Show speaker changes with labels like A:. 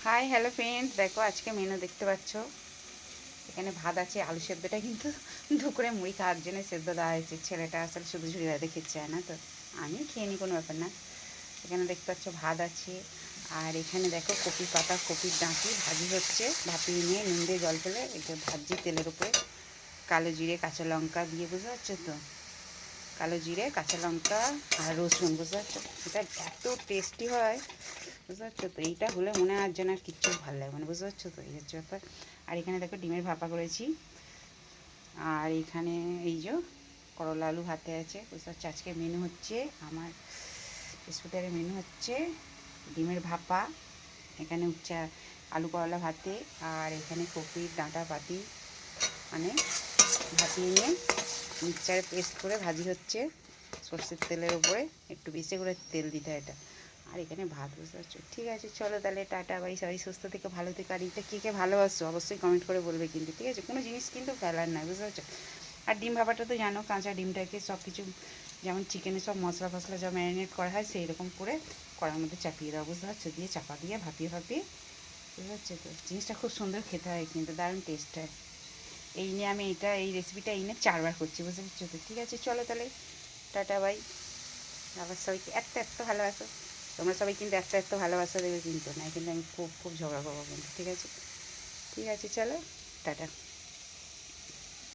A: Hi hello friends, দেখো আজকে menu দেখতে পাচ্ছ। এখানে ভাত আছে, আলু সেদ্ধটা কিন্তু দুপুরে মুড়ি খাওয়ার জন্য সেদ্ধ দেওয়া হয়েছে। ছেলেটা আসলে শুধু ঝুড়ি ভাতে খেতে চায় না, তো আমি খেয়ে নিই, কোনো ব্যাপার না। এখানে দেখতে পাচ্ছ ভাত আছে, আর এখানে দেখো কপি পাতা, কপির ডাঁটি ভাজি হচ্ছে। ভাপিয়ে নিয়ে নুন দিয়ে জল ফেলে এটা ভাজি তেলের উপরে কালো জিরে কাঁচা লঙ্কা দিয়ে, বুঝতে পারছো তো? কালো জিরে কাঁচা লঙ্কা আর রসুন, বুঝতে পারছো? এটা এত টেস্টি হয়, বুঝতে পারছো তো? এইটা হলে মনে হয় যেন আর কিচ্ছু ভালো লাগবে না, বুঝতে পারছো তো? এই হচ্ছে ব্যাপার। আর এখানে দেখো ডিমের ভাপা করেছি, আর এখানে এই যে করলা আলু ভাতে আছে, বুঝতে পারছো? আজকে মেনু হচ্ছে আমার বৃহস্পতিবারের মেনু হচ্ছে ডিমের ভাপা, এখানে হচ্ছে আলু করলা ভাতে, আর এখানে কপির ডাঁটা পাতি মানে ভাপিয়ে নিয়ে মিক্সচারে পেস্ট করে ভাজি হচ্ছে সর্ষের তেলের উপরে, একটু বেশি করে তেল দিতে হয় এটা। আর এখানে ভাত, বুঝতে পারছো? ঠিক আছে, চলো তাহলে টাটা বাই, সবাই সুস্থ থেকে ভালো থেকে। আর এটা কে কে ভালোবাসো অবশ্যই কমেন্ট করে বলবে কিন্তু, ঠিক আছে? কোনো জিনিস কিন্তু ফেলার নয়, বুঝতে পারছো? আর ডিম ভাপাটা তো জানো, কাঁচা ডিমটাকে সব কিছু যেমন চিকেনে সব মশলা ফসলা যা ম্যারিনেট করা হয় সেই রকম করে কড়ার মধ্যে চাপিয়ে দাও, বুঝতে পারছো? দিয়ে চাপা দিয়ে ভাপিয়ে ভাপিয়ে, বুঝতে পারছো তো? জিনিসটা খুব সুন্দর খেতে হয় কিন্তু, দারুণ টেস্ট হয়। এই নিয়ে আমি এই রেসিপিটা এই নিয়ে 4বার করছি, বুঝতে পারছো তো? ঠিক আছে, চলো তাহলে টাটা বাই। আবার সবাইকে এত এত ভালোবাসো, তোমরা সবাই কিন্তু এত এত ভালোবাসা দেবে কিন্তু, না কিন্তু আমি খুব খুব ঝগড়া করবো কিন্তু, ঠিক আছে? ঠিক আছে, চলো টাটা।